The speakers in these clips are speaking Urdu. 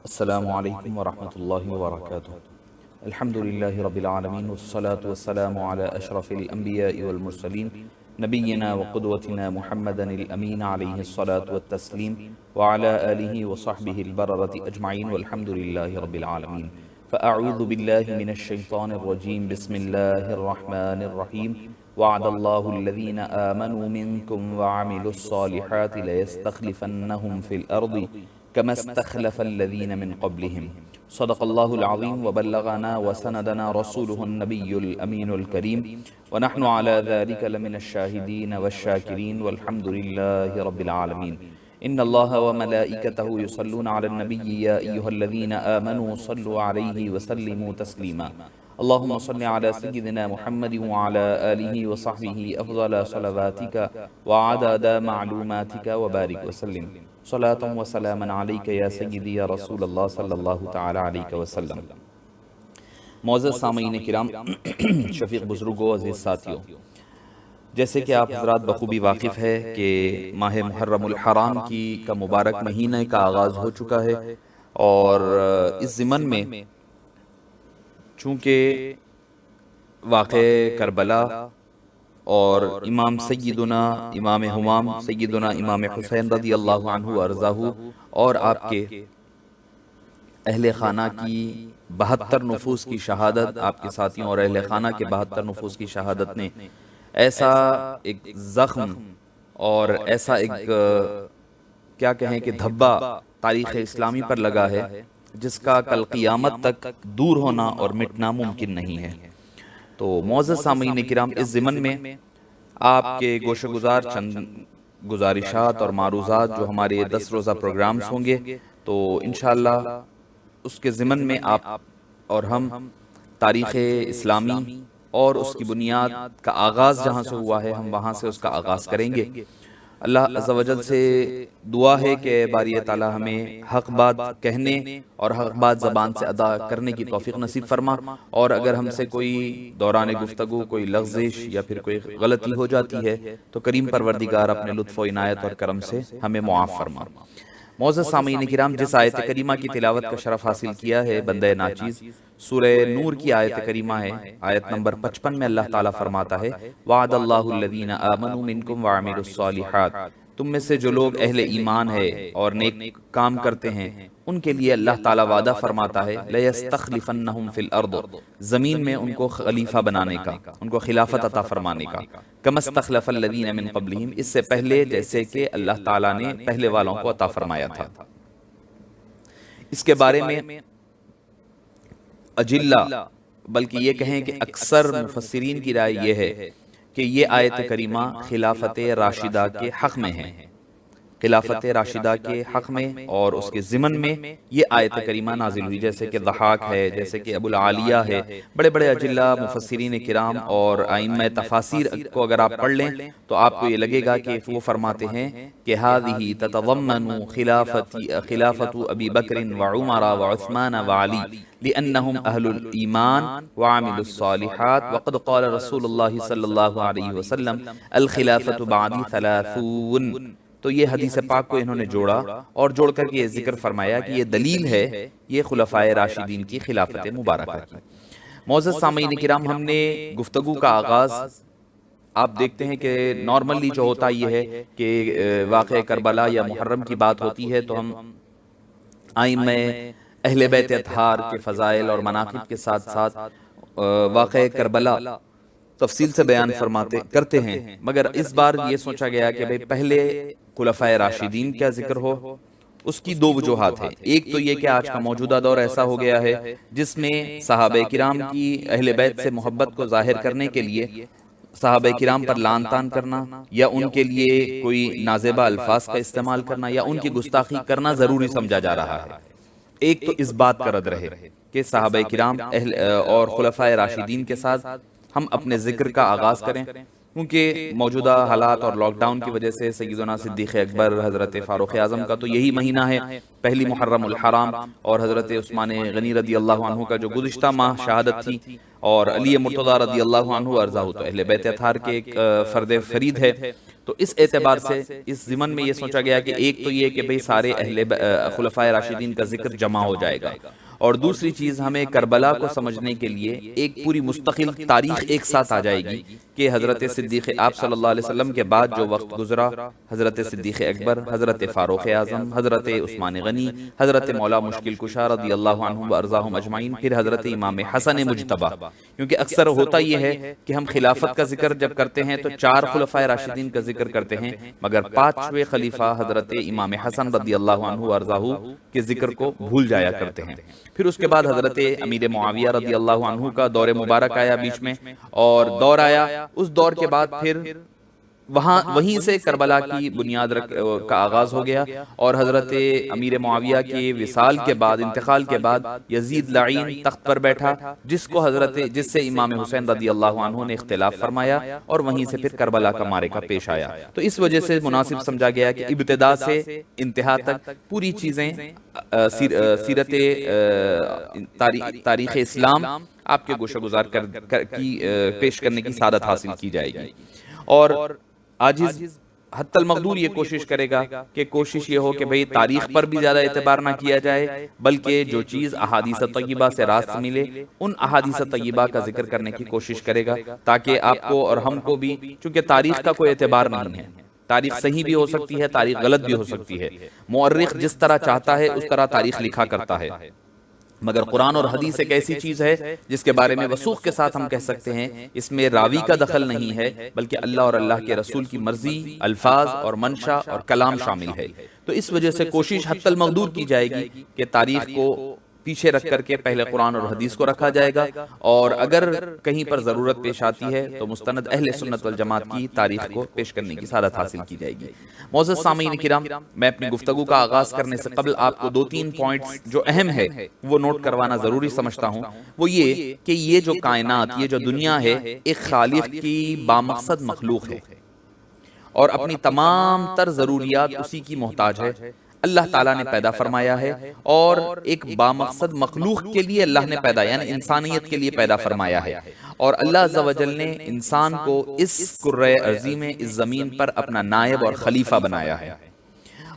السلام علیکم ورحمۃ اللہ وبرکاتہ۔ الحمد للہ رب العالمین والصلاة والسلام على اشرف الانبیاء والمرسلین نبینا وقدوتنا محمد الامین علیہ الصلاة والتسلیم وعلى آلہ وصحبہ البررۃ اجمعین والحمد للہ رب العالمین۔ فاعوذ باللہ من الشیطان الرجیم، بسم اللہ الرحمن الرحیم۔ وعد اللہ الذین آمنوا منکم وعملوا الصالحات لیستخلفنہم فی الارض كما استخلف الذين من قبلهم صدق الله العظيم وبلغنا وسندنا رسوله النبي الأمين الكريم ونحن على ذلك لمن الشاهدين والشاكرين والحمد لله رب العالمين۔ إن الله وملائكته يصلون على النبي يا أيها الذين آمنوا صلوا عليه وسلموا تسليما۔ اللهم صل على سيدنا محمد وعلى آله وصحبه أفضل صلواتك وعدد معلوماتك وبارك وسلم صلاة وسلاما عليك يا سيدي يا رسول اللہ صلی اللہ تعالی علیہ وسلم۔ معزز سامعین کرام، شفیق بزرگوں، عزیز ساتھیوں، جیسے کہ آپ حضرات بخوبی واقف ہے کہ ماہ محرم الحرام کا مبارک مہینہ کا آغاز ہو چکا ہے، اور اس ضمن میں چونکہ واقع کربلا اور امام سیدنا امام ہمام سیدنا امام حسین رضی اللہ عنہ وارضاہ اور آپ کے اہل خانہ کی 72 نفوس کی شہادت، آپ کے ساتھیوں اور اہل خانہ کے 72 نفوس کی شہادت نے ایسا ایک زخم اور ایسا ایک کیا کہیں کہ دھبا تاریخ اسلامی پر لگا ہے جس کا کل قیامت تک دور ہونا اور مٹنا ممکن نہیں ہے۔ تو معزز سامعین کرام، اس ضمن میں آپ کے گوشہ گزار چند گزارشات اور معروضات جو ہمارے 10 روزہ پروگرامز ہوں گے، تو انشاءاللہ اس کے ضمن میں آپ اور ہم تاریخ اسلامی اور اس کی بنیاد کا آغاز جہاں سے ہوا ہے، ہم وہاں سے اس کا آغاز کریں گے۔ اللہ عز و جل سے دعا ہے کہ باری تعالی ہمیں حق بات کہنے اور حق بات زبان سے ادا کرنے کی توفیق نصیب فرما، اور اگر ہم سے کوئی دوران گفتگو کوئی لغزش یا پھر کوئی غلطی ہو جاتی ہے تو کریم پروردگار اپنے لطف و عنایت اور کرم سے ہمیں معاف فرما۔ معزز سامعین کرام، جس آیت کریمہ کی تلاوت کا شرف حاصل کیا ہے بندہ ناچیز، سورہ نور کی آیت کریمہ ہے، آیت نمبر 55 میں اللہ تعالیٰ فرماتا ہے وعد اللہ الذین آمنوا منکم وعملوا الصالحات، تم میں سے جو لوگ اہل ایمان ہے اور نیک کام کرتے ہیں ان کے لیے اللہ تعالیٰ وعدہ فرماتا ہے لَيَسْتَخْلِفَنَّهُمْ فِي الْأَرْضِ، زمین میں ان کو خلیفہ بنانے کا، ان کو خلافت عطا فرمانے کا، كَمَا اسْتَخْلَفَ الَّذِينَ مِن قَبْلِهِمْ، اس سے پہلے جیسے کہ اللہ تعالیٰ نے پہلے والوں کو عطا فرمایا تھا۔ اس کے بارے میں اجلہ بلکہ یہ کہیں کہ اکثر مفسرین کی رائے یہ ہے کہ یہ آیت کریمہ خلافت راشدہ کے حق میں ہے، خلافت راشدہ کے حق میں، اور اس کے ضمن میں یہ آیت کریمہ نازل ہوئی، جیسے کہ ضحاک ہے، جیسے کہ ابو العالیہ ہے، بڑے بڑے اجلہ مفسرین کرام اور ائمہ تفاسیر کو اگر آپ پڑھ لیں تو آپ کو یہ لگے گا کہ وہ فرماتے ہیں کہ هذه تتضمن خلافت ابی بکر وعمر وعثمان وعلی لأنهم اہل الایمان وعملوا الصالحات وقد قال رسول اللہ صلی اللہ علیہ وسلم الخلافت بعدی 30۔ تو یہ حدیث پاک کو انہوں نے جوڑا اور جوڑ کر کے یہ ذکر فرمایا کہ یہ دلیل ہے یہ خلفائے راشدین کی خلافت مبارکہ کی۔ معزز سامعین کرام، ہم نے گفتگو کا آغاز آپ دیکھتے ہیں کہ نارملی جو ہوتا یہ ہے کہ واقع کربلا یا محرم کی بات ہوتی ہے تو ہم ائمہ اہل بیت اطہار کے فضائل اور مناقب کے ساتھ ساتھ واقع کربلا تفصیل سے بیان کرتے ہیں، مگر اس بار یہ سوچا گیا کہ بھئی پہلے خلفائے راشدین کا ذکر ہو۔ اس کی دو وجوہات ہیں، ایک تو یہ کہ آج کا موجودہ دور ایسا ہو گیا ہے جس میں صحابہ کرام کی اہل بیت سے محبت کو ظاہر کرنے کے لیے صحابہ کرام پر لعن طعن کرنا یا ان کے لیے کوئی نازیبہ الفاظ کا استعمال کرنا یا ان کی گستاخی کرنا ضروری سمجھا جا رہا ہے۔ ایک تو اس بات کا رد رہے کہ صحابہ کرام اور خلفائے راشدین کے ساتھ ہم اپنے ذکر کا آغاز کریں، کیونکہ موجودہ حالات اور لاک ڈاؤن کی وجہ سے سیدنا صدیق اکبر، حضرت فاروق اعظم کا تو یہی مہینہ ہے پہلی محرم الحرام، اور حضرت عثمان غنی رضی اللہ عنہ کا جو گزشتہ ماہ شہادت تھی، اور علی مرتضیٰ رضی اللہ عنہ ارضاہ تو اہل بیت اطہار کے ایک فرد فرید ہے۔ تو اس اعتبار سے اس ضمن میں یہ سوچا گیا کہ ایک تو یہ کہ بھئی سارے اہل خلفائے راشدین کا ذکر جمع ہو جائے گا، اور دوسری چیز ہمیں کربلا کو سمجھنے کے لیے ایک پوری مستقل تاریخ ایک ساتھ آ جائے گی کہ حضرت صدیق آپ صلی اللہ علیہ وسلم کے بعد جو وقت گزرا، حضرت صدیق اکبر، حضرت فاروق اعظم، حضرت عثمان غنی، حضرت مولا مشکل کشا رضی اللہ عنہم وارضاہم اجمعین، پھر حضرت امام حسن مجتبی. کیونکہ اکثر ہوتا یہ ہے کہ ہم خلافت کا ذکر جب کرتے ہیں تو 4 خلفائے راشدین کا ذکر کرتے ہیں، مگر 5ویں خلیفہ حضرت امام حسن رضی اللہ عنہ وارضاہ کے ذکر کو بھول جایا کرتے ہیں. پھر اس کے بعد حضرت امیر معاویہ رضی اللہ عنہ کا دور مبارک آیا بیچ میں، اور دور آیا، اس دور کے بعد پھر وہیں سے کربلا کی بنیاد کا آغاز ہو گیا، اور حضرت امیر معاویہ کے وصال کے بعد، انتقال کے بعد، یزید لعین تخت پر بیٹھا، جس سے امام حسین رضی اللہ عنہ نے اختلاف فرمایا، اور وہیں سے پھر کربلا کا معرکہ پیش آیا. تو اس وجہ سے مناسب سمجھا گیا کہ ابتدا سے انتہا تک پوری چیزیں سیرت تاریخ اسلام آپ کے گوشہ گزار پیش کرنے کی سعادت حاصل کی جائے گی. اور عاجز حتی المقدور یہ کوشش کرے گا کہ کوشش یہ ہو کہ بھئی تاریخ پر بھی زیادہ اعتبار نہ کیا جائے، بلکہ جو چیز احادیث طیبہ سے راست ملے ان احادیث طیبہ کا ذکر کرنے کی کوشش کرے گا، تاکہ آپ کو اور ہم کو بھی، چونکہ تاریخ کا کوئی اعتبار نہیں ہے، تاریخ صحیح بھی ہو سکتی ہے، تاریخ غلط بھی ہو سکتی ہے، مورخ جس طرح چاہتا ہے اس طرح تاریخ لکھا کرتا ہے، مگر قرآن اور حدیث ایک ایسی چیز ہے جس کے بارے میں وثوق کے ساتھ ہم کہہ سکتے ہیں اس میں راوی کا دخل نہیں ہے، بلکہ اللہ اور اللہ کے رسول کی مرضی، الفاظ اور منشا اور کلام شامل ہے. تو اس وجہ سے کوشش حتی المقدور کی جائے گی کہ تاریخ کو پیچھے رکھ کر کے پہلے قرآن اور حدیث کو رکھا جائے گا، اور اگر کہیں پر ضرورت پیش آتی ہے تو مستند اہل سنت والجماعت کی تاریخ کو پیش کرنے کی سعادت حاصل کی جائے گی. معزز سامعین کرام، میں اپنی گفتگو کا آغاز کرنے سے قبل آپ کو 2-3 پوائنٹس جو اہم ہے وہ نوٹ کروانا ضروری سمجھتا ہوں. وہ یہ کہ یہ جو کائنات، یہ جو دنیا ہے، ایک خالق کی بامقصد مخلوق ہے، اور اپنی تمام تر ضروریات اسی کی محتاج ہے. اللہ تعالیٰ نے پیدا فرمایا ہے، اور ایک بامقصد مخلوق کے لیے اللہ نے پیدا، یعنی انسانیت کے لیے پیدا فرمایا ہے. اور اللہ عز و جل نے انسان کو اس کرۂ ارضی میں، اس زمین پر اپنا نائب اور خلیفہ بنایا ہے،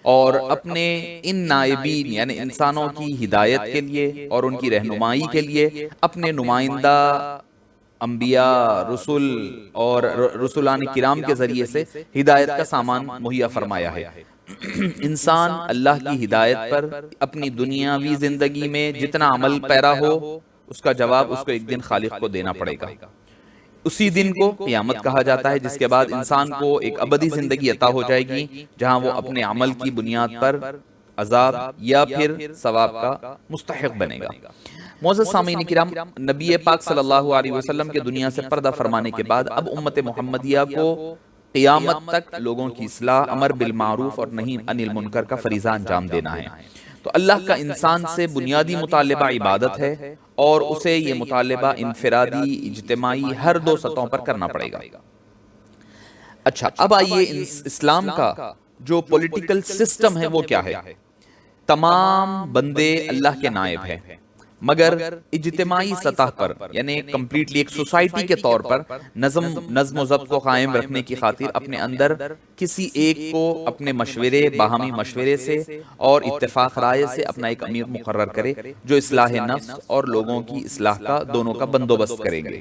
اور اپنے ان نائبین یعنی انسانوں کی ہدایت کے لیے اور ان کی رہنمائی کے لیے اپنے نمائندہ انبیاء، رسول اور رسولان کرام کے ذریعے سے ہدایت کا سامان مہیا فرمایا ہے. انسان اللہ کی ہدایت پر اپنی دنیاوی زندگی میں جتنا عمل پیرا ہو، اس کا جواب اس کو ایک دن خالق کو دینا پڑے گا. اسی دن کو قیامت کہا جاتا ہے، جس کے بعد انسان کو ایک ابدی زندگی عطا ہو جائے گی، جہاں وہ اپنے عمل کی بنیاد پر عذاب یا پھر ثواب کا مستحق بنے گا. معزز سامعین کرام، نبی پاک صلی اللہ علیہ وسلم کے دنیا سے پردہ فرمانے کے بعد اب امت محمدیہ کو قیامت تک لوگوں کی اصلاح، امر بالمعروف اور نہی عن المنکر کا فریضہ انجام دینا ہے. تو اللہ کا انسان سے بنیادی مطالبہ عبادت ہے، اور اسے یہ مطالبہ انفرادی، اجتماعی، ہر 2 سطحوں پر کرنا پڑے گا. اچھا، اب آئیے اسلام کا جو پولیٹیکل سسٹم ہے وہ کیا ہے. تمام بندے اللہ کے نائب ہیں، مگر اجتماعی سطح پر، یعنی کمپلیٹلی ایک سوسائٹی کے طور پر نظم و ضبط کو قائم رکھنے کی خاطر اپنے اندر کسی ایک کو اپنے مشورے، باہمی مشورے سے اور اتفاق رائے سے اپنا ایک امیر مقرر کرے جو اصلاح نفس اور لوگوں کی اصلاح کا دونوں کا بندوبست کریں گے.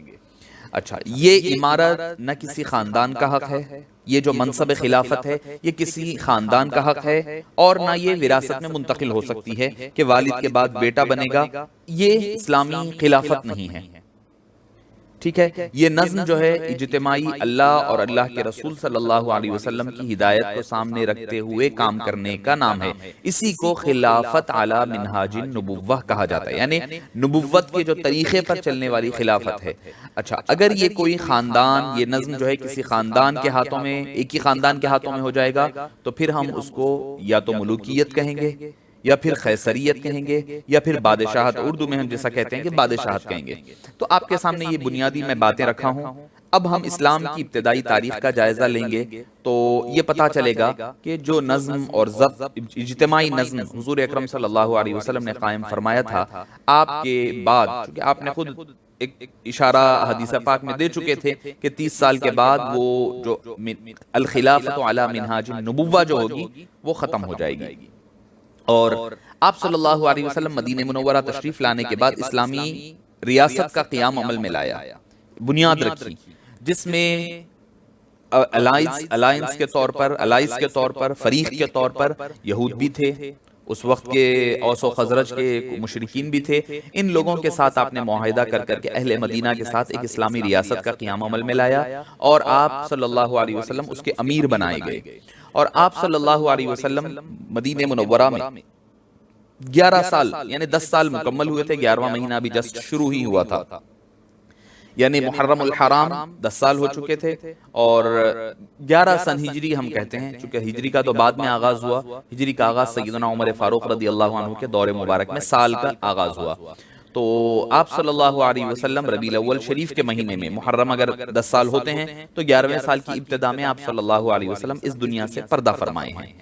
اچھا، یہ امارت نہ کسی خاندان کا حق ہے، یہ جو منصب خلافت ہے یہ کسی خاندان کا حق ہے، اور نہ یہ وراثت میں منتقل ہو سکتی ہے کہ والد کے بعد بیٹا بنے گا. یہ اسلامی خلافت نہیں ہے. ٹھیک ہے، یہ نظم جو ہے اجتماعی اللہ اور اللہ کے رسول صلی اللہ علیہ وسلم کی ہدایت کو سامنے رکھتے ہوئے کام کرنے کا نام ہے. اسی کو خلافت علی منہاج النبوہ کہا جاتا ہے، یعنی نبوت کے جو طریقے پر چلنے والی خلافت ہے. اچھا، اگر یہ کوئی خاندان، یہ نظم جو ہے کسی خاندان کے ہاتھوں میں، ایک ہی خاندان کے ہاتھوں میں ہو جائے گا، تو پھر ہم اس کو یا تو ملوکیت کہیں گے، یا پھر قیصریت کہیں گے، یا پھر بادشاہت، اردو میں ہم جیسا کہتے ہیں کہ بادشاہت کہیں گے. تو آپ کے سامنے یہ بنیادی میں باتیں رکھا ہوں. اب ہم اسلام کی ابتدائی تاریخ کا جائزہ لیں گے تو یہ پتا چلے گا کہ جو نظم اور ضبط، اجتماعی نظم حضور اکرم صلی اللہ علیہ وسلم نے قائم فرمایا تھا آپ کے بعد، چونکہ آپ نے خود ایک اشارہ حدیث پاک میں دے چکے تھے کہ 30 سال کے بعد وہ جو الخلافۃ علی منہاج النبوہ جو ہوگی وہ ختم ہو جائے گی، اور آپ صلی اللہ علیہ وسلم مدینہ منورہ تشریف لانے کے بعد اسلامی ریاست کا قیام عمل میں لایا، بنیاد رکھی، جس میں الائنس کے طور پر فریق کے طور پر یہود بھی تھے، اس وقت کے اوس و خزرج کے مشرکین بھی تھے، ان لوگوں کے ساتھ آپ نے معاہدہ کر کے اہل مدینہ کے ساتھ ایک اسلامی ریاست کا قیام عمل میں لایا، اور آپ صلی اللہ علیہ وسلم اس کے امیر بنائے گئے، اور آپ صلی اللہ علیہ وسلم مدینہ منورہ میں 11 سال یعنی 10 سال مکمل ہوئے تھے، 11واں مہینہ ابھی جسٹ شروع ہی ہوا تھا، یعنی محرم الحرام 10 سال ہو چکے تھے، اور 11 سن ہجری ہم کہتے ہیں، چونکہ ہجری کا تو بعد میں آغاز ہوا، ہجری کا آغاز سیدنا عمر فاروق رضی اللہ عنہ کے دور مبارک میں سال کا آغاز ہوا، تو آپ صلی اللہ علیہ وسلم ربیع الاول شریف کے مہینے میں، محرم اگر 10 سال ہوتے ہیں تو 11ویں سال کی ابتدا میں آپ صلی اللہ علیہ وسلم اس دنیا سے پردہ فرمائے ہیں۔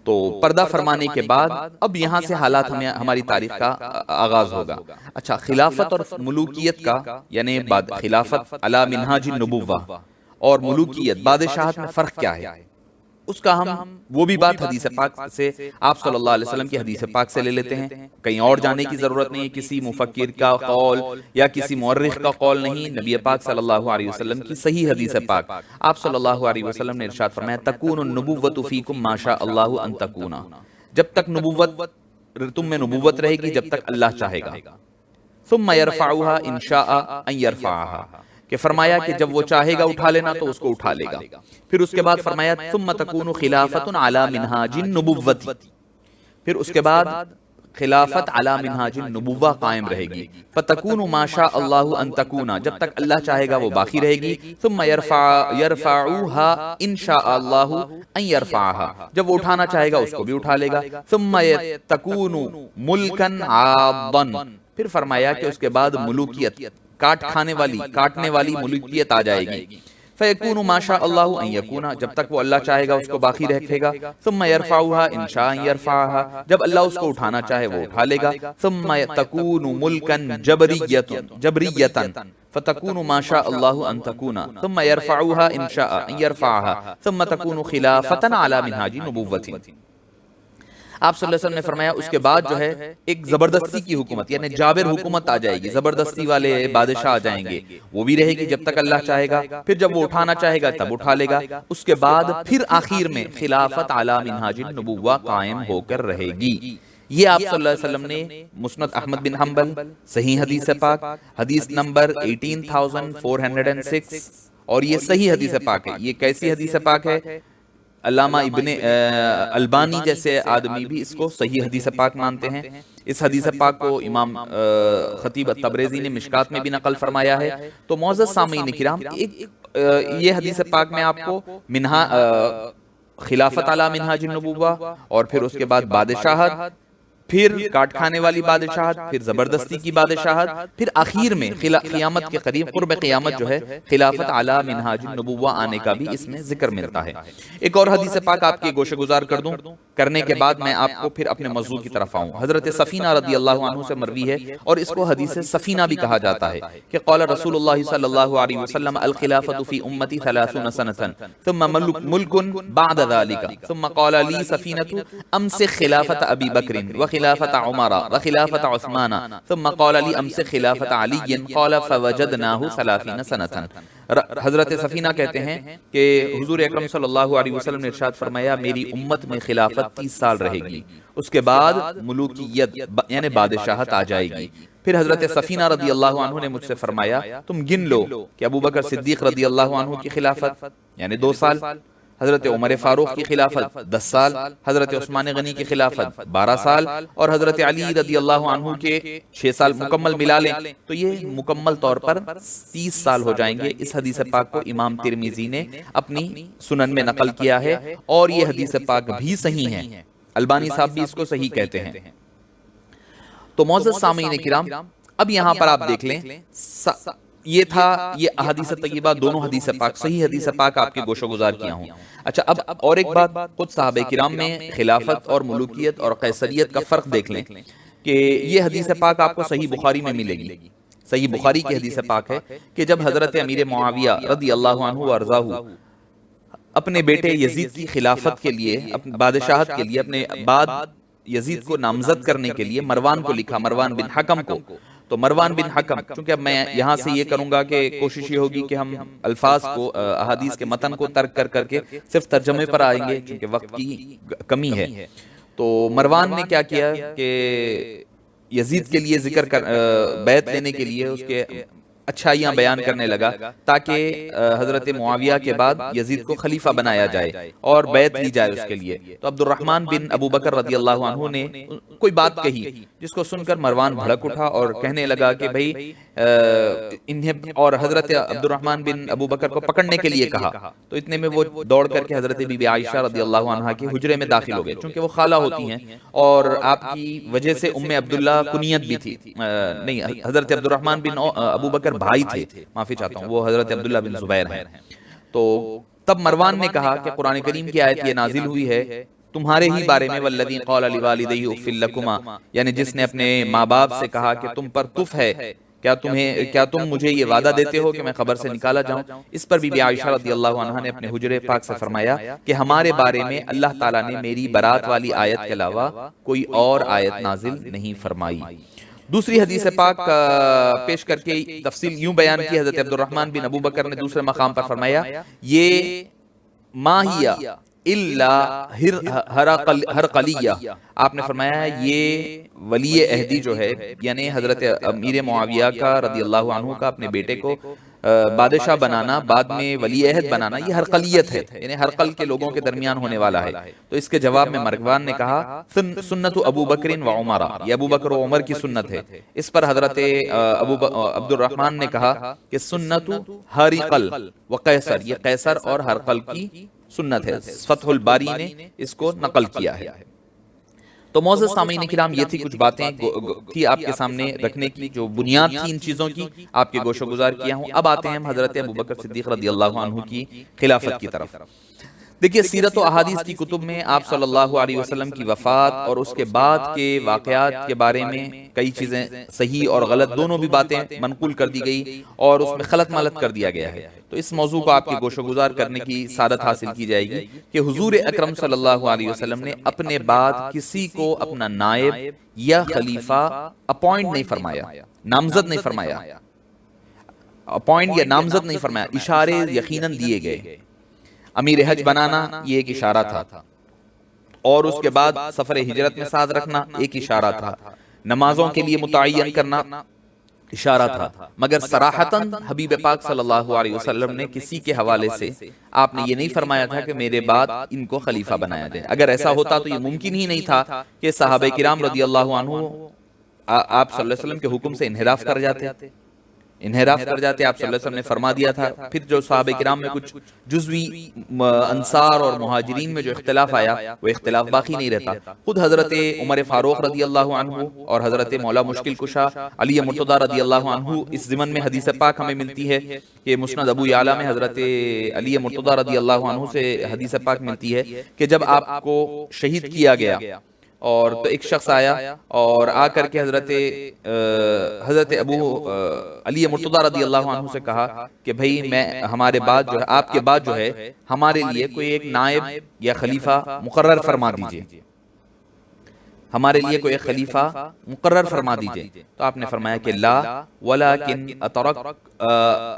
تو پردہ فرمانے کے بعد اب یہاں سے حالات ہماری تاریخ کا آغاز ہوگا۔ اچھا، خلافت اور ملوکیت کا، یعنی خلافت علی منہاج النبوہ اور ملوکیت بادشاہت میں فرق کیا ہے، اس کا ہم وہ بھی بات حدیث پاک سے، آپ صلی اللہ علیہ وسلم کی حدیث پاک سے لے لیتے ہیں، کہیں اور جانے کی ضرورت نہیں، کسی مفکر کا قول یا کسی مورخ کا قول نہیں، نبی پاک صلی اللہ علیہ وسلم کی صحیح حدیث پاک۔ آپ صلی اللہ علیہ وسلم نے ارشاد فرمایا تکون النبوۃ فیکم ما شاء اللہ ان تکون، جب تک نبوت تم میں نبوت رہے گی جب تک اللہ چاہے گا، ثم يرفعها ان شاء ان يرفعها، کہ فرمایا کہ جب وہ چاہے گا اٹھا لینا تو اس کو اٹھا لے گا، پھر اس کے بعد فرمایا ثم تکون خلافت علی منہاج النبوۃ، پھر اس کے بعد خلافت علی منہاج النبوہ قائم رہے گی، فتکون ما شاء اللہ ان تکون، جب تک اللہ چاہے گا وہ باقی رہے گی، ثم يرفعوها ان شاء اللہ ان يرفعها، جب وہ اٹھانا چاہے گا اس کو بھی اٹھا لے گا، ثم تکون ملکا عاضا، پھر فرمایا کہ اس کے بعد ملوکیت کاٹنے والی ملوکیت آ جائے گی، فَيَكُونُ مَا شَاءَ اللَّهُ أَن يَكُونَ، جب تک وہ اللہ چاہے گا اس کو باقی رکھے گا، ثُمَّ يَرْفَعُهَا إِن شَاءَ أَن يَرْفَعَهَا، جب اللہ اس کو اٹھانا چاہے وہ اٹھا لے گا، ثُمَّ تَكُونُ مُلْكًا جَبْرِيَّةً فَتَكُونُ مَا شَاءَ اللَّهُ أَن تَكُونَ ثُمَّ يَرْفَعُهَا إِن شَاءَ أَن يَرْفَعَهَا ثُمَّ تَكُونُ خِلَافَةً عَلَى مِنْهَاجِ نُبُوَّةٍ۔ آپ صلی اللہ علیہ وسلم نے فرمایا اس کے بعد جو ہے ایک زبردستی کی حکومت، یعنی جابر حکومت آ جائے گی، زبردستی والے بادشاہ آ جائیں گے، وہ بھی رہے گی جب تک اللہ چاہے گا، پھر جب وہ اٹھانا چاہے گا تب اٹھا لے گا، اس کے بعد پھر آخر میں خلافت علی منہاج النبوہ قائم ہو کر رہے گی۔ یہ آپ صلی اللہ علیہ وسلم نے مسند احمد بن حنبل، صحیح حدیث پاک، حدیث نمبر 18406، اور یہ صحیح حدیث پاک ہے۔ یہ کیسی حدیث پاک ہے؟ علامہ ابن البانی جیسے آدمی بھی اس کو صحیح حدیث پاک مانتے ہیں۔ اس حدیث پاک کو امام خطیب تبریزی نے مشکات میں بھی نقل فرمایا ہے۔ تو معزز سامعین کرام، یہ حدیث پاک میں آپ کو خلافت علی منہاج النبوہ، اور پھر اس کے بعد بادشاہت، پھر کاٹ کھانے والی بادشاہت، پھر زبردستی کی بادشاہت، پھر آخر میں قیامت کے قریب قرب قیامت جو ہے خلافت علی منہاج النبوہ آنے کا بھی اس میں ذکر ملتا ہے۔ ایک اور حدیث پاک آپ کے گوشے گزار کر دوں، کرنے کے بعد میں آپ کو پھر اپنے موضوع کی طرف آؤں۔ حضرت سفینہ رضی اللہ عنہ سے مروی ہے، اور اس کو حدیث سفینہ بھی کہا جاتا ہے، کہ قال رسول اللہ صلی اللہ علیہ وسلم الخلافۃ فی امتی 30 سنة ثم ملک بعد ذلك ثم قال لی سفینہ امسک خلافت ابی بکر خلافت عمر وخلافت عثمان ثم قال لي امسك خلافت علی قال فوجدناه 30 سنة۔ حضرت سفینہ کہتے ہیں کہ حضور اکرم صلی اللہ علیہ وسلم نے ارشاد فرمایا میری امت میں خلافت 30 سال رہے گی، اس کے بعد ملوکیت یعنی بادشاہت آ جائے گی۔ پھر حضرت سفینہ رضی اللہ عنہ نے مجھ سے فرمایا تم گن لو کہ ابو بکر صدیق رضی اللہ عنہ کی خلافت یعنی 2 سال، حضرت عمر فاروق کی خلافت 10 سال، حضرت عثمان غنی کی خلافت 12 سال، اور حضرت علی رضی اللہ عنہ کے 6 سال مکمل ملا لیں تو یہ مکمل طور پر 30 سال ہو جائیں گے۔ اس حدیث پاک کو امام ترمذی نے اپنی سنن میں نقل کیا ہے، اور یہ حدیث پاک بھی صحیح ہے، البانی صاحب بھی اس کو صحیح کہتے ہیں۔ تو معزز سامعین کرام، اب یہاں پر آپ دیکھ لیں یہ تھا، یہ احادیث طیبہ دونوں حدیث پاک، صحیح حدیث پاک آپ کے گوشہ گزار کیا ہوں۔ اچھا اب اور ایک بات، خود صحابہ کرام میں خلافت اور ملوکیت اور قیصریت کا فرق دیکھ لیں کہ یہ حدیث پاک آپ کو صحیح بخاری میں ملے گی، صحیح بخاری کی حدیث پاک ہے کہ جب حضرت امیر معاویہ رضی اللہ عنہ وارضاہ اپنے بیٹے یزید کی خلافت کے لیے، اپنی بادشاہت کے لیے، اپنے بعد یزید کو نامزد کرنے کے لیے مروان کو لکھا، مروان بن حکم کو، تو مروان بن حکم، چونکہ اب میں یہاں سے یہ کروں گا کہ کوشش یہ ہوگی کہ ہم الفاظ کو، احادیث کے متن کو ترک کر کے صرف ترجمے پر آئیں گے چونکہ وقت کی کمی ہے۔ تو مروان نے کیا کیا کہ یزید کے لیے بیعت لینے کے لیے اس کے اچھائیاں بیان کرنے لگا تاکہ حضرت معاویہ کے بعد یزید کو خلیفہ بنایا جائے اور بیعت لی جائے اس کے لیے۔ تو عبد الرحمن بن ابو بکر رضی اللہ عنہ نے کوئی بات کہی جس کو سن کر مروان بھڑک اٹھا اور کہنے لگا کہ بھئی انہیں، اور حضرت عبد الرحمن بن ابو بکر کو پکڑنے کے لیے کہا، تو اتنے میں وہ دوڑ کر کے حضرت بی بی عائشہ رضی اللہ عنہا کے حجرے میں داخل ہو گئے، چونکہ وہ خالہ ہوتی ہیں اور آپ کی وجہ سے ام عبداللہ کنیت بھی تھی، نہیں حضرت عبد الرحمن بن ابو بکر بھائی تھے، معافی چاہتا ہوں، وہ حضرت عبداللہ بن زبیر ہیں۔ تو تب مروان نے کہا کہ قرآن کریم کی آیت یہ نازل ہوئی ہے تمہارے ہی بارے میں، والذی قال لوالدیہ اف لکما، یعنی جس نے اپنے ماں باپ سے کہا کہ تم پر تف ہے، کیا تم مجھے یہ وعدہ دیتے ہو کہ میں قبر سے نکالا جاؤں؟ اس پر بی بی عائشہ رضی اللہ عنہا نے اپنے حجرے پاک سے فرمایا کہ ہمارے بارے میں اللہ تعالیٰ نے میری برات والی آیت کے علاوہ کوئی اور آیت نازل نہیں فرمائی۔ دوسری حدیث پاک پیش کر کے تفصیل یوں بیان کی، حضرت عبد الرحمن بن ابو بکر نے دوسرے مقام پر فرمایا یہ ما ہی الا ہرقلیہ، آپ نے فرمایا یہ ولی عہدی جو ہے، یعنی حضرت امیر معاویہ کا رضی اللہ عنہ کا اپنے بیٹے کو بادشاہ بنانا، بعد میں ولی عہد بنانا، یہ ہرقلیت ہے، یعنی ہرقل کے لوگوں کے درمیان ہونے والا ہے۔ تو اس کے جواب میں مروان نے کہا سنت ابو بکر و عمر، یہ ابو بکر و عمر کی سنت ہے۔ اس پر حضرت عبد الرحمن نے کہا کہ سنت ہرقل و قیصر، یہ قیصر اور ہرقل کی سنت ہے، فتح الباری نے اس کو نقل کیا ہے۔ تو معزز سامعین کرام، یہ تھی کچھ باتیں تھی آپ کے سامنے رکھنے کی، جو بنیاد تھی ان چیزوں کی، آپ کے گوشہ گزار کیا ہوں۔ اب آتے ہیں ہم حضرت ابوبکر صدیق رضی اللہ عنہ کی خلافت کی طرف۔ دیکھیے سیرت و احادیث کی کتب میں آپ صلی اللہ علیہ وسلم کی وفات اور اس کے بعد کے واقعات کے بارے میں کئی چیزیں صحیح اور غلط دونوں بھی باتیں منقول کر دی گئی اور اس میں خلط ملط کر دیا گیا ہے۔ تو اس موضوع کو آپ کے گوشہ گزار کرنے کی سعادت حاصل کی جائے گی کہ حضور اکرم صلی اللہ علیہ وسلم نے اپنے بعد کسی کو اپنا نائب یا خلیفہ اپوائنٹ نہیں فرمایا، نامزد نہیں فرمایا، اپوائنٹ یا نامزد نہیں فرمایا، اشارے یقیناً دیے گئے۔ امیر حج بنانا یہ ایک اشارہ تھا، اور اس کے بعد سفر ہجرت میں ساتھ رکھنا ایک اشارہ تھا، نمازوں کے لیے متعین کرنا اشارہ تھا، مگر صراحتاً حبیب پاک صلی اللہ علیہ وسلم نے کسی کے حوالے سے آپ نے یہ نہیں فرمایا تھا کہ میرے بعد ان کو خلیفہ بنایا جائے۔ اگر ایسا ہوتا تو یہ ممکن ہی نہیں تھا کہ صحابہ کرام رضی اللہ عنہ آپ صلی اللہ علیہ وسلم کے حکم سے انحراف کر جاتے، آپ صلی اللہ علیہ وسلم نے فرما دیا تھا۔ پھر جو صحابہ کرام میں کچھ جزوی انصار اور مہاجرین میں جو اختلاف آیا، وہ اختلاف باقی نہیں رہتا۔ خود حضرت عمر فاروق رضی اللہ عنہ اور حضرت مولا مشکل کشا علی مرتضیٰ رضی اللہ عنہ، اس ضمن میں حدیث پاک ہمیں ملتی ہے کہ مسند ابو یعلا میں حضرت علی مرتضیٰ رضی اللہ عنہ سے حدیث پاک ملتی ہے کہ جب آپ کو شہید کیا گیا اور تو ایک شخص آیا اور آ کر کے حضرت ابو علی مرتضیٰ رضی اللہ عنہ سے کہا کہ بھئی میں ہمارے بعد جو ہے، آپ کے بعد جو ہے، ہمارے لیے کوئی ایک نائب یا خلیفہ مقرر فرما دیجئے، ہمارے لیے کوئی ایک خلیفہ مقرر فرما دیجئے۔ تو آپ نے فرمایا کہ لا ولکن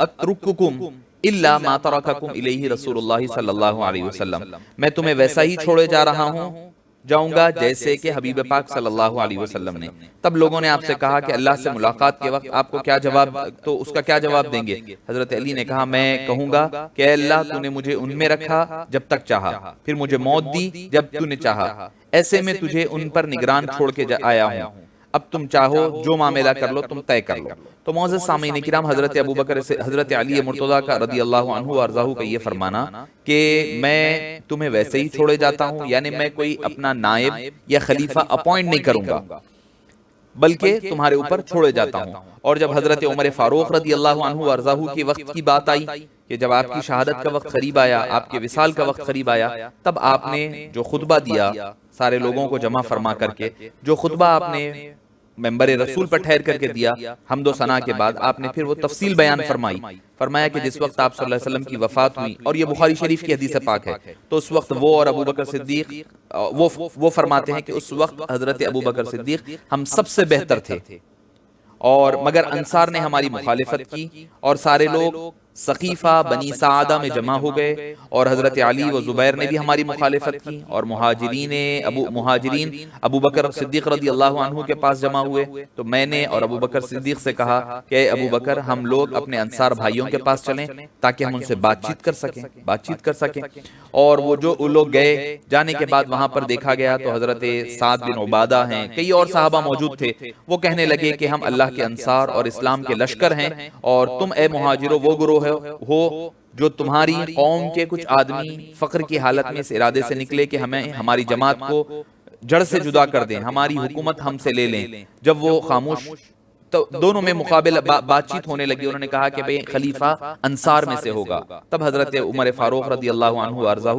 اترککم الا ما ترککم الیہ رسول اللہ صلی اللہ علیہ وسلم، میں تمہیں ویسا ہی چھوڑے جاؤں گا جیسے کہ حبیب پاک صلی اللہ علیہ وسلم نے۔ تب لوگوں نے آپ سے کہا کہ اللہ سے ملاقات کے وقت آپ کو کیا جواب، تو اس کا کیا جواب دیں گے؟ حضرت علی نے کہا میں کہوں گا کہ اے اللہ تو نے مجھے ان میں رکھا جب تک چاہا، پھر مجھے موت دی جب تو نے چاہا، ایسے میں تجھے ان پر نگران چھوڑ کے آیا ہوں، اب تم چاہو جو معاملہ کر لو تم طے کر لو۔ تو معزز سامعین کرام، حضرت ابوبکر سے حضرت علی مرتضیٰ کا رضی اللہ عنہ وارضاہ کا یہ فرمانا کہ میں تمہیں ویسے ہی چھوڑے جاتا ہوں، یعنی میں کوئی اپنا نائب یا خلیفہ اپوائنٹ نہیں کروں گا، بلکہ تمہارے اوپر چھوڑے جاتا ہوں۔ اور جب حضرت عمر فاروق رضی اللہ عنہ وارضاہ کے وقت کی بات آئی کہ جب آپ کی شہادت کا وقت قریب آیا، آپ کے وصال کا وقت قریب آیا، تب آپ نے جو خطبہ دیا سارے لوگوں کو جمع فرما کر کے، جو خطبہ آپ نے ممبر رسول پر ٹھہر کر کے دیا حمد و ثنا کے بعد، آپ نے پھر وہ تفصیل بیان فرمایا کہ جس وقت آپ صلی اللہ علیہ وسلم کی وفات ہوئی، اور یہ بخاری شریف کی حدیث پاک ہے، تو اس وقت وہ اور ابو بکر صدیق وہ فرماتے ہیں کہ اس وقت حضرت ابو بکر صدیق ہم سب سے بہتر تھے، اور مگر انصار نے ہماری مخالفت کی اور سارے لوگ سقیفہ بنی سعدہ میں جمع ہو گئے، اور حضرت علی و زبیر نے بھی ہماری مخالفت کی، اور مہاجرین ابو بکر صدیق رضی اللہ عنہ کے پاس جمع ہوئے، تو میں نے اور ابو بکر صدیق سے کہا کہ اے ابو بکر، ہم لوگ اپنے انصار بھائیوں کے پاس چلیں تاکہ ہم ان سے بات چیت کر سکیں۔ اور وہ جو لوگ گئے، جانے کے بعد وہاں پر دیکھا گیا تو حضرت سعد بن عبادہ ہیں، کئی اور صحابہ موجود تھے، وہ کہنے لگے کہ ہم اللہ کے انصار اور اسلام کے لشکر ہیں، اور تم اے مہاجروں وہ گروہ ہو جو تمہاری قوم کے کچھ آدمی فقر کی حالت میں اس ارادے سے نکلے کہ ہمیں ہماری جماعت کو جڑ سے جدا کر دیں، ہماری حکومت ہم سے لے لیں۔ جب وہ خاموش، تو دونوں میں مقابل بات چیت ہونے لگی، انہوں نے کہا کہ بھئی خلیفہ انصار میں سے ہوگا۔ تب حضرت عمر فاروق رضی اللہ عنہ وارضاہ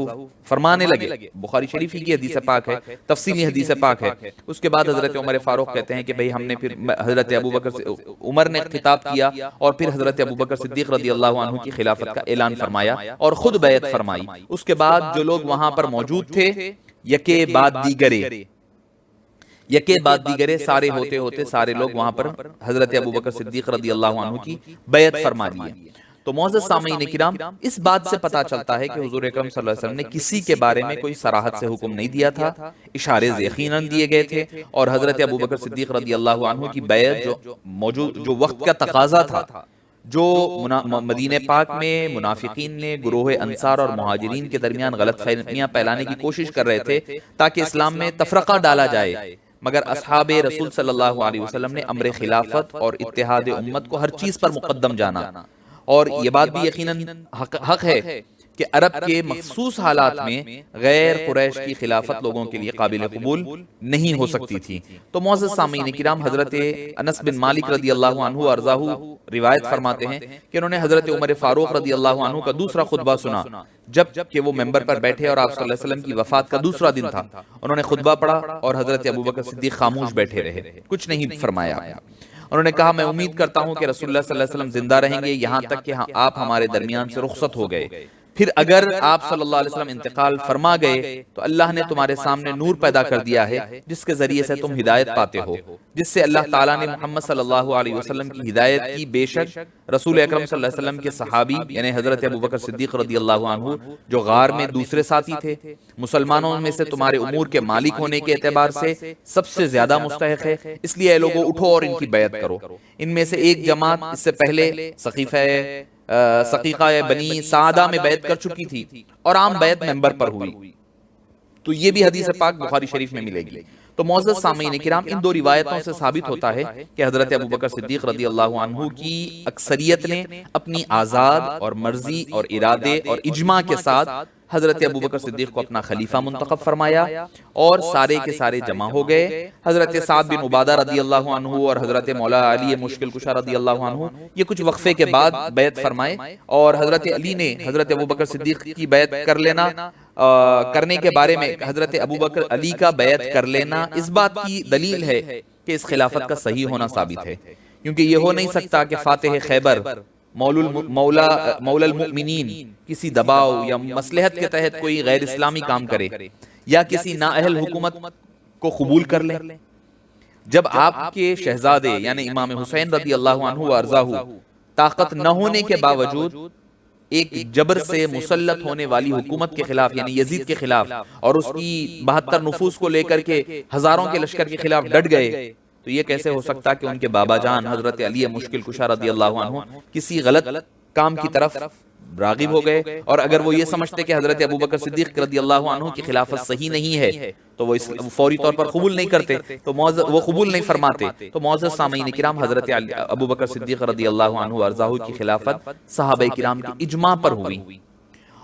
فرمانے لگے، بخاری شریف کی حدیث پاک ہے، تفصیلی حدیث پاک ہے۔ اس کے بعد حضرت عمر فاروق کہتے ہیں کہ بھئی ہم نے پھر حضرت عمر نے خطاب کیا، اور پھر حضرت ابو بکر صدیق رضی اللہ عنہ کی خلافت کا اعلان فرمایا اور خود بیعت فرمائی۔ اس کے بعد جو لوگ وہاں پر موجود تھے، یکے بعد دیگرے سارے ہوتے سارے لوگ وہاں پر حضرت ابو بکر صدیق رضی اللہ عنہ کی بیعت فرما لیے۔ تو معزز سامعین کرام، اس بات سے پتا چلتا ہے کہ حضور اکرم صلی اللہ علیہ وسلم نے کسی کے بارے میں کوئی صراحت سے حکم نہیں دیا تھا، اشارے یقیناً دیے گئے تھے، اور حضرت ابو بکر صدیق رضی اللہ عنہ کی بیعت جو وقت کا تقاضا تھا، جو مدینہ پاک میں منافقین نے گروہ انصار اور مہاجرین کے درمیان غلط فہمیاں پھیلانے کی کوشش کر رہے تھے تاکہ اسلام میں تفرقہ ڈالا جائے، مگر اصحاب رسول صلی اللہ علیہ وسلم نے امر خلافت اور اتحاد امت کو ہر چیز پر مقدم جانا۔ اور یہ بات بھی یقیناً حق ہے کہ عرب کے مخصوص حالات میں غیر قریش کی خلافت لوگوں کے لیے قابل قبول نہیں ہو سکتی تھی۔ تو معزز سامعین کرام، حضرت انس بن مالک رضی اللہ عنہ وارضاہ روایت فرماتے ہیں کہ انہوں نے حضرت عمر فاروق رضی اللہ عنہ کا دوسرا خطبہ سنا، جب کہ وہ ممبر پر بیٹھے اور آپ صلی اللہ علیہ وسلم کی وفات کا دوسرا دن تھا۔ انہوں نے خطبہ پڑھا اور حضرت ابوبکر صدیق خاموش بیٹھے رہے، کچھ نہیں فرمایا۔ انہوں نے کہا میں امید کرتا ہوں کہ رسول اللہ صلی اللہ علیہ وسلم زندہ رہیں گے یہاں تک کہ آپ ہمارے درمیان سے رخصت ہو گئے، پھر اگر آپ صلی اللہ علیہ وسلم انتقال فرما گئے تو اللہ نے تمہارے سامنے نور پیدا کر دیا ہے جس کے ذریعے سے تم ہدایت پاتے ہو، جس سے اللہ تعالیٰ نے محمد صلی اللہ علیہ وسلم کی ہدایت کی۔ بے شک رسول اکرم صلی اللہ علیہ وسلم کے صحابی یعنی حضرت ابوبکر صدیق رضی اللہ عنہ جو غار میں دوسرے ساتھی تھے، مسلمانوں میں سے تمہارے امور کے مالک ہونے کے اعتبار سے سب سے زیادہ مستحق ہے، اس لیے اے لوگوں اٹھو اور ان کی بیعت کرو۔ ان میں سے ایک جماعت اس سے پہلے سقیقہ بنی سعدہ میں بیعت کر چکی تھی اور عام بیعت ممبر پر ہوئی، تو یہ بھی حدیث پاک بخاری شریف میں ملے گی۔ تو معزز سامعین کرام، ان دو روایتوں سے ثابت ہوتا ہے کہ حضرت ابوبکر صدیق رضی اللہ عنہ کی اکثریت نے اپنی آزاد اور مرضی اور ارادے اور اجماع کے ساتھ حضرت ابوبکر صدیق کو اپنا خلیفہ منتخب فرمایا، اور سارے کے سارے جمع ہو گئے۔ حضرت سعد بن عبادہ رضی اللہ عنہ اور حضرت مولا علی مشکل کشا رضی اللہ عنہ یہ کچھ وقفے کے بعد بیعت فرمائے، اور حضرت علی نے حضرت ابوبکر صدیق کی بیعت کرنے کے بارے میں حضرت ابوبکر علی کا بیعت کر لینا اس بات کی دلیل ہے کہ اس خلافت کا صحیح ہونا ثابت ہے، کیونکہ یہ ہو نہیں سکتا کہ فاتح خیبر مولا المؤمنین کسی دباؤ یا مصلحت کے تحت کوئی غیر اسلامی کام کرے یا کسی نااہل حکومت کو قبول کر لے، جب آپ کے شہزادے یعنی امام حسین رضی اللہ عنہ وارضاہ طاقت نہ ہونے کے باوجود ایک جبر سے مسلط ہونے والی حکومت کے خلاف یعنی یزید کے خلاف اور اس کی 72 نفوذ کو لے کر کے ہزاروں کے لشکر کے خلاف ڈٹ گئے، تو یہ کیسے ہو سکتا کہ ان کے بابا جان حضرت علی مشکل کشا رضی اللہ عنہ کسی غلط کام کی طرف راغب ہو گئے، اور اگر وہ یہ سمجھتے کہ حضرت ابوبکر صدیق رضی اللہ عنہ کی خلافت صحیح نہیں ہے تو وہ فوری طور پر قبول نہیں کرتے، تو وہ قبول نہیں فرماتے۔ تو معزز سامعین کرام، حضرت ابوبکر صدیق رضی اللہ عنہ وارضاہ کی خلافت صحابہ کرام کی اجماع پر ہوئی،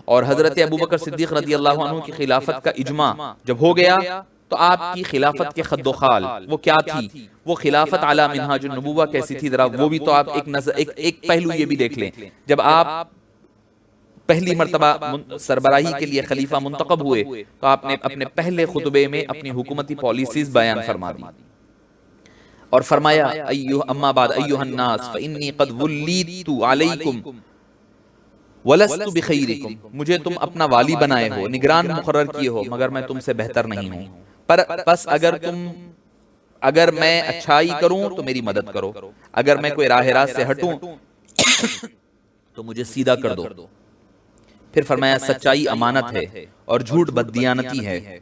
اور حضرت ابوبکر صدیق رضی اللہ عنہ کی خلافت کا اجماع جب ہو گیا تو آپ کی خلافت کے خد و خال وہ کیا تھی، وہ خلافت علی منہاج النبوہ کیسی تھی، ذرا وہ بھی تو آپ ایک پہلو یہ بھی دیکھ لیں۔ جب آپ پہلی مرتبہ سربراہی کے لیے خلیفہ منتخب ہوئے تو آپ نے اپنے پہلے خطبے میں اپنی حکومتی پالیسیز بیان فرما دی اور فرمایا اما بعد ایھا الناس فانی قد ولیت علیکم ولست بخیرکم، مجھے تم اپنا والی بنائے ہو، نگران مقرر کیے ہو، مگر میں تم سے بہتر نہیں ہوں، پس اگر میں اچھائی کروں تو میری مدد کرو، اگر میں کوئی راہ راست سے ہٹوں تو مجھے سیدھا کر دو۔ پھر فرمایا سچائی امانت ہے اور جھوٹ بددیانتی ہے،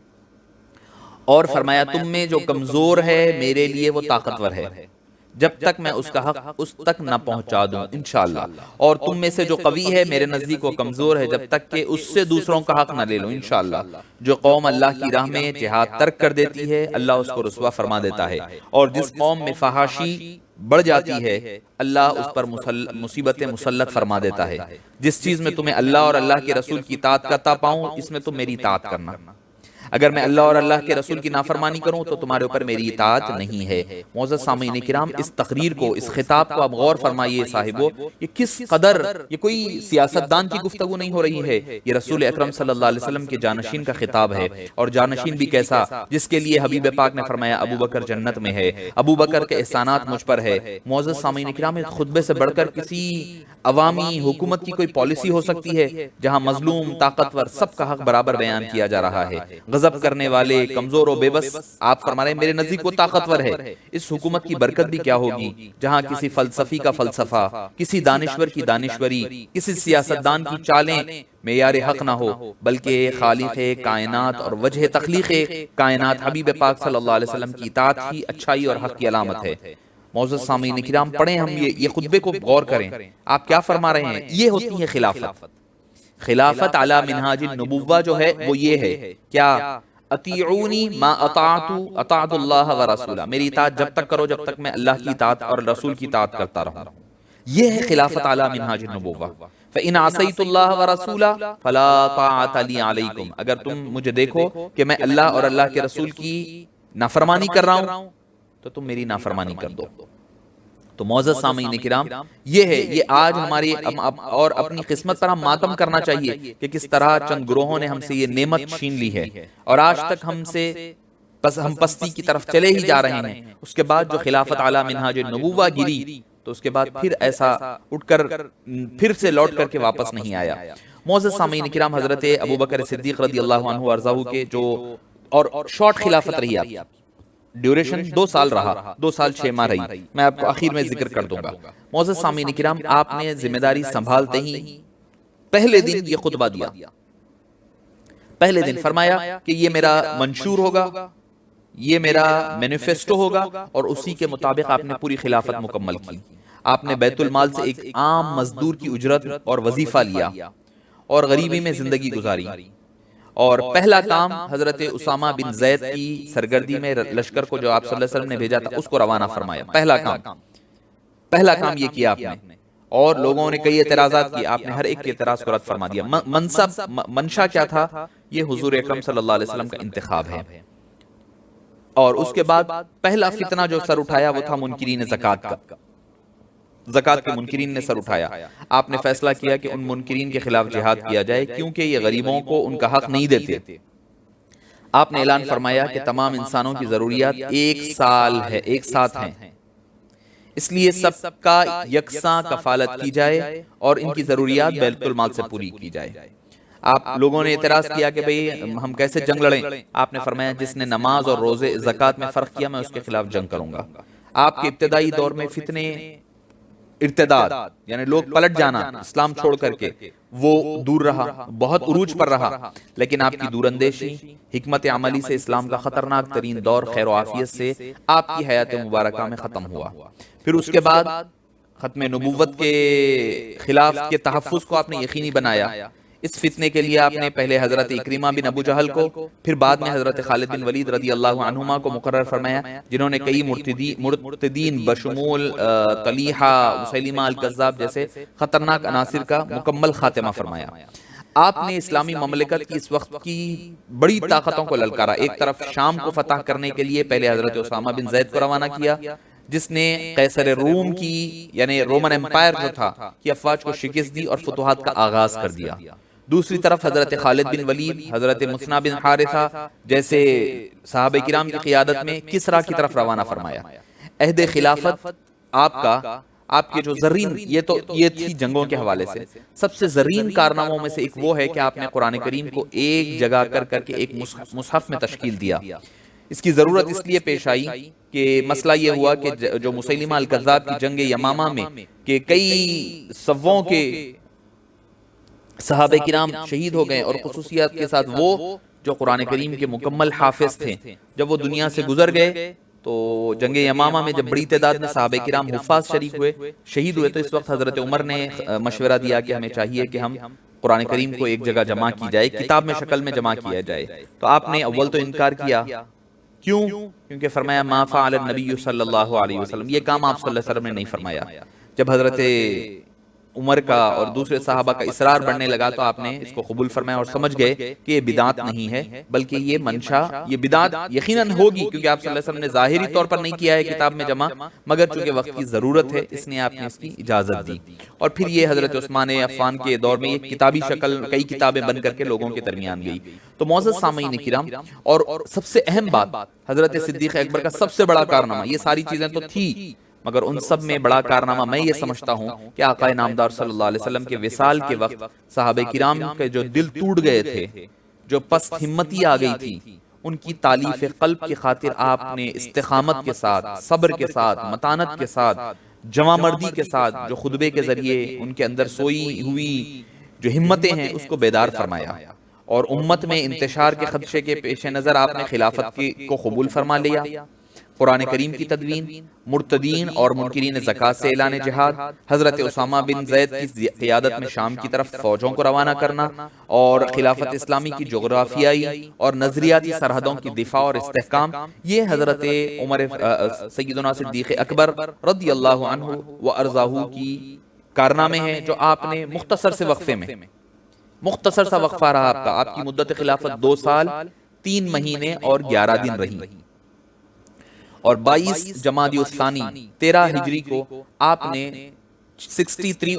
اور فرمایا تم میں جو کمزور ہے میرے لیے وہ طاقتور ہے، جب تک میں اس کا حق اس تک نہ پہنچا دوں انشاءاللہ، اور تم میں سے جو قوی ہے میرے نزدیک وہ کمزور ہے، جب تک کہ اس سے دوسروں کا حق نہ لے لوں انشاءاللہ۔ جو قوم اللہ کی راہ میں جہاد ترک کر دیتی ہے اللہ اس کو رسوا فرما دیتا ہے، اور جس قوم میں فحاشی بڑھ جاتی ہے اللہ اس پر مصیبتیں مسلط فرما دیتا ہے۔ جس چیز میں تمہیں اللہ اور اللہ کے رسول کی اطاعت کرتا پاؤں اس میں تم میری اطاعت کرنا، اگر میں اللہ اور اللہ کے رسول کی نافرمانی کروں تو تمہارے اوپر میری اطاعت نہیں ہے۔ معزز سامعین کرام، اس تقریر کو، اس خطاب کو آپ غور فرمائیے صاحبو، یہ کس قدر، یہ کوئی سیاستدان کی گفتگو نہیں ہو رہی ہے، یہ رسول اکرم صلی اللہ علیہ وسلم کے جانشین کا خطاب ہے، اور جانشین بھی کیسا، جس کے لیے حبیب پاک نے فرمایا ابو بکر جنت میں ہے، ابو بکر کے احسانات مجھ پر ہے۔ معزز سامعین کرام، اس خطبے سے بڑھ کر کسی عوامی حکومت کی کوئی پالیسی ہو سکتی ہے جہاں مظلوم طاقتور سب کا حق برابر بیان کیا جا رہا ہے، غضب کرنے والے کمزور و بے بس آپ فرما رہے ہیں میرے نزدیک وہ طاقتور ہے۔ اس حکومت کی برکت بھی کیا ہوگی جہاں کسی فلسفی کا فلسفہ، کسی دانشور کی دانشوری، کسی سیاستدان کی چالیں معیار حق نہ ہو، بلکہ خالق کائنات اور وجہ تخلیق کائنات حبیب پاک صلی اللہ علیہ وسلم کی اطاعت ہی اچھائی اور حق کی علامت ہے۔ معزز سامعین کرام، پڑھیں ہم یہ خطبے کو غور کریں، آپ کیا فرما رہے ہیں، یہ ہوتی ہے خلافت۔ خلافت علی منہاج النبوہ جو ہے وہ یہ ہے، کیا اطیعونی ما اطاعت اللہ ورسولہ، میری اطاعت جب تک کرو جب تک میں اللہ کی اطاعت اور رسول کی اطاعت کرتا رہوں، یہ ہے خلافت علی منہاج النبوہ۔ فإن عصیت اللہ ورسولہ فلا طاعت لی علیکم، اگر تم مجھے دیکھو کہ میں اللہ اور اللہ کے رسول کی نافرمانی کر رہا ہوں تو تم میری نافرمانی کر دو۔ تو معزز سامعین کرام، یہ ہے، یہ آج ہماری اور اپنی قسمت پر ہم ماتم کرنا چاہیے کہ کس طرح چند گروہوں نے ہم سے یہ نعمت چھین لی ہے، اور آج تک ہم پستی کی طرف چلے ہی جا رہے ہیں۔ اس کے بعد جو خلافت علی منہاج النبوہ گری تو اس کے بعد پھر ایسا اٹھ کر پھر سے لوٹ کر کے واپس نہیں آیا۔ معزز سامعین کرام، حضرت ابو بکر صدیق رضی اللہ عنہ وارضاہ کے جو اور شارٹ خلافت رہی آپ، ڈیوریشن 2 سال رہا، 2 سال 6 ماہ رہی، میں آپ کو آخر میں ذکر کر دوں گا۔ معزز سامعین کرام، آپ نے ذمہ داری سنبھالتے ہی پہلے دن یہ خطبہ دیا، پہلے دن فرمایا کہ یہ میرا منشور ہوگا، یہ میرا مینیفیسٹو ہوگا، اور اسی کے مطابق آپ نے پوری خلافت مکمل کی۔ آپ نے بیت المال سے ایک عام مزدور کی اجرت اور وظیفہ لیا اور غریبی میں زندگی گزاری، اور پہلا کام حضرت اسامہ بن زید کی سرگردی میں لشکر کو جو آپ صلی اللہ علیہ وسلم نے بھیجا تھا اس کو روانہ فرمایا۔ پہلا کام یہ کیا آپ نے، اور لوگوں نے کئی اعتراضات کیے، آپ نے ہر ایک کے اعتراض کو رد فرما دیا۔ منشا کیا تھا، یہ حضور اکرم صلی اللہ علیہ وسلم کا انتخاب ہے۔ اور اس کے بعد پہلا فتنہ جو سر اٹھایا وہ تھا منکرین زکوٰۃ کا، زکوٰۃ کے منکرین نے سر اٹھایا۔ آپ نے فیصلہ کیا کہ ان منکرین کے خلاف جہاد کیا جائے کیونکہ یہ غریبوں کو ان کا حق نہیں دیتے۔ آپ نے اعلان فرمایا کہ تمام انسانوں کی ضروریات ایک ساتھ ہیں، اس لیے سب کا یکساں کفالت کی جائے اور ان کی ضروریات بیت المال سے پوری کی جائے۔ آپ لوگوں نے اعتراض کیا کہ بھئی ہم کیسے جنگ لڑیں، آپ نے فرمایا جس نے نماز اور روزے زکوٰۃ میں فرق کیا میں اس کے خلاف جنگ کروں گا۔ آپ کے ابتدائی دور میں فتنے، ارتداد یعنی لوگ پلٹ جانا اسلام چھوڑ کر کے، وہ دور رہا، بہت عروج پر رہا، لیکن آپ کی دور اندیشی، حکمت عملی سے اسلام کا خطرناک ترین دور خیر و عافیت سے آپ کی حیات مبارکہ میں ختم ہوا۔ پھر اس کے بعد ختم نبوت کے خلاف کے تحفظ کو آپ نے یقینی بنایا۔ اس فتنے کے لیے آپ نے پہلے حضرت اکرمہ بن ابو جہل کو، پھر بعد میں حضرت خالد بن ولید رضی اللہ عنہما کو مقرر فرمایا، جنہوں نے کئی مرتدین بشمول طلیحہ، مسیلمہ الکذاب جیسے خطرناک عناصر کا مکمل خاتمہ فرمایا۔ آپ نے اسلامی مملکت کی اس وقت کی بڑی طاقتوں کو للکارا. ایک طرف شام کو فتح کرنے کے لیے پہلے حضرت اسامہ بن زید کو روانہ کیا جس نے قیصر روم کی یعنی رومن امپائر جو تھا کی افواج کو شکست دی اور فتوحات کا آغاز کر دیا. دوسری طرف حضرت خالد بن ولید، حضرت مثنی بن حارثہ جیسے صحابہ کرام کی قیادت میں کسرا کی طرف روانہ فرمایا. عہد خلافت آپ کے جو زرین یہ تھی جنگوں کے حوالے سے سب سے زرین کارناموں میں سے ایک وہ ہے کہ آپ نے قرآن کریم کو ایک جگہ کر کے ایک مصحف میں تشکیل دیا. اس کی ضرورت اس لیے پیش آئی کہ مسئلہ یہ ہوا کہ جو مسیلمہ الکذاب کی جنگ یمامہ میں کہ کئی سووں کے صحابہ کرام شہید ہو گئے اور خصوصیات کے ساتھ وہ جو قرآن کریم کے مکمل حافظ تھے جب وہ دنیا سے گزر گئے تو جنگ یمامہ میں جب بڑی تعداد میں صحابہ کرام حفاظ شریک ہوئے شہید ہوئے تو اس وقت حضرت عمر نے مشورہ دیا کہ ہمیں چاہیے کہ ہم قرآن کریم کو ایک جگہ جمع کی جائے، کتاب میں شکل میں جمع کیا جائے. تو آپ نے اول تو انکار کیا. کیوں؟ کیونکہ فرمایا ما فعل النبی صلی اللہ علیہ وسلم، یہ کام آپ صلی اللہ علیہ وسلم نے نہیں فرمایا. جب حضرت عمر کا اور دوسرے صحابہ کا اصرار بڑھنے لگا تو آپ نے اس کو قبول فرمایا اور سمجھ گئے کہ یہ بدعت نہیں ہے بلکہ یہ منشا، یہ بدعت یقیناً ہوگی کیونکہ آپ صلی اللہ علیہ وسلم نے ظاہری طور پر نہیں کیا ہے کتاب میں جمع، مگر چونکہ وقت کی ضرورت ہے اس نے آپ نے اس کی اجازت دی. اور پھر یہ حضرت عثمان عفان کے دور میں یہ کتابی شکل کئی کتابیں بن کر کے لوگوں کے درمیان گئی. تو معزز سامعین کرام، اور سب سے اہم بات حضرت صدیق اکبر کا سب سے بڑا کارنامہ، یہ ساری چیزیں تو تھی مگر ان سب میں بڑا کارنامہ میں یہ سمجھتا ہوں کہ آقا نامدار صلی اللہ علیہ وسلم کے وصال کے وقت صحابہ کرام کے جو دل ٹوٹ گئے تھے، جو پست ہمتی آ گئی تھی، ان کی تالیف قلب کی خاطر آپ نے استقامت کے ساتھ، صبر کے ساتھ، متانت کے ساتھ، جمع مردی کے ساتھ جو خطبے کے ذریعے ان کے اندر سوئی ہوئی جو ہمتیں ہیں اس کو بیدار فرمایا. اور امت میں انتشار کے خدشے کے پیش نظر آپ نے خلافت کو قبول فرما لیا. قرآن کریم کی تدوین، مرتدین اور منکرین زکوٰۃ سے اعلان جہاد، حضرت اسامہ بن زید کی قیادت میں شام کی طرف فوجوں کو روانہ کرنا اور خلافت اسلامی کی جغرافیائی اور نظریاتی سرحدوں کی دفاع اور استحکام، یہ حضرت عمر سیدنا صدیق اکبر رضی اللہ عنہ و ارضاہ کی کارنامے ہیں جو آپ نے مختصر سے وقفے میں، مختصر سا وقفہ رہا آپ کی مدت خلافت 2 سال 3 مہینے اور 11 دن رہی. اور 22 جمادی الثانی 13 ہجری کو آپ نے 63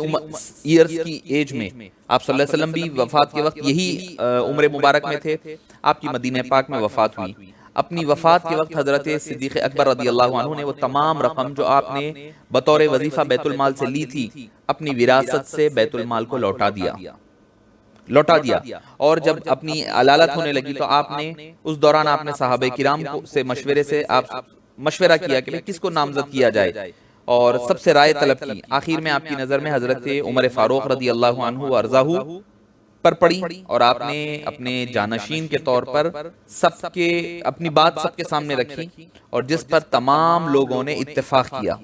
ایئرز کی ایج میں، آپ صلی اللہ علیہ وسلم بھی وفات کے وقت یہی عمر مبارک میں تھے، آپ کی مدینہ پاک میں وفات ہوئی. اپنی وفات کے وقت حضرت صدیق اکبر رضی اللہ عنہ نے وہ تمام رقم جو آپ نے بطور وظیفہ بیت المال سے لی تھی اپنی وراثت سے بیت المال کو لوٹا دیا. اور جب اپنی علالت ہونے لگی تو آپ نے اس دوران آپ نے صحابہ کرام سے مشورہ کیا کہ کس کو نامزد کیا جائے اور سب سے رائے طلب کی. آخر میں آپ کی نظر میں حضرت عمر فاروق رضی اللہ عنہ ارضاہ پر پڑی اور آپ نے اپنے جانشین کے طور پر اپنی بات سب کے سامنے رکھی اور جس پر تمام لوگوں نے اتفاق کیا،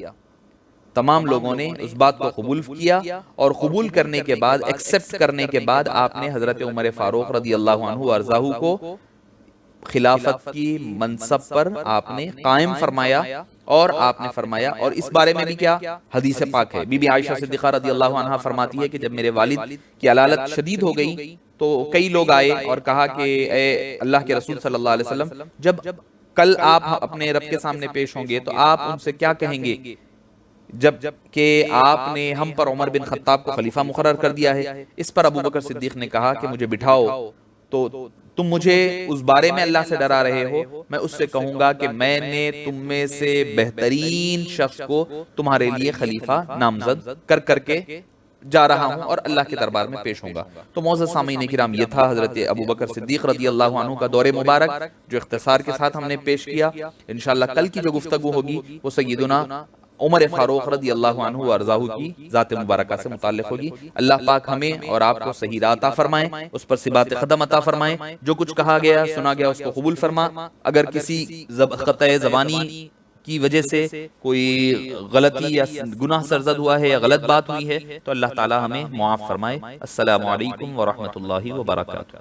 تمام لوگوں نے اس بات کو قبول کیا اور قبول کرنے کے بعد، ایکسپٹ کرنے کے بعد آپ نے حضرت عمر فاروق رضی اللہ عنہ ارضاہ کو خلافت کی منصب پر آپ نے قائم فرمایا. اور آپ نے فرمایا، اور اس بارے میں بھی کیا حدیث پاک ہے، بی بی عائشہ صدیقہ رضی اللہ عنہا فرماتی ہے کہ جب میرے والد کی علالت شدید ہو گئی تو کئی لوگ آئے اور کہا کہ اے اللہ کے رسول صلی اللہ علیہ وسلم، جب کل آپ اپنے رب کے سامنے پیش ہوں گے تو آپ ان سے کیا کہیں گے جب کہ آپ نے ہم پر عمر بن خطاب کو خلیفہ مقرر کر دیا ہے. اس پر ابو بکر صدیق نے کہا کہ مجھے بٹھاؤ، تو تم مجھے اس بارے میں اللہ سے ڈرا رہے ہو، میں اس سے کہوں گا کہ میں نے تم میں سے بہترین شخص کو تمہارے لیے خلیفہ نامزد کر کے جا رہا ہوں اور اللہ کے دربار میں پیش ہوں گا. تو معزز سامعین کرام، یہ تھا حضرت ابو بکر صدیق رضی اللہ عنہ کا دور مبارک جو اختصار کے ساتھ ہم نے پیش کیا. انشاءاللہ کل کی جو گفتگو ہوگی وہ سیدنا عمر فاروق رضی اللہ عنہ ارضاہ کی ذات مبارکہ سے متعلق ہوگی. اللہ پاک ہمیں اور آپ کو صحیح راہ عطا فرمائے، اس پر ثبات قدم عطا فرمائے. جو کچھ کہا گیا سنا گیا اس کو قبول فرما. اگر کسی خطأ زبانی کی وجہ سے کوئی غلطی یا گناہ سرزد ہوا ہے یا غلط بات ہوئی ہے تو اللہ تعالی ہمیں معاف فرمائے. السلام علیکم ورحمۃ اللہ وبرکاتہ.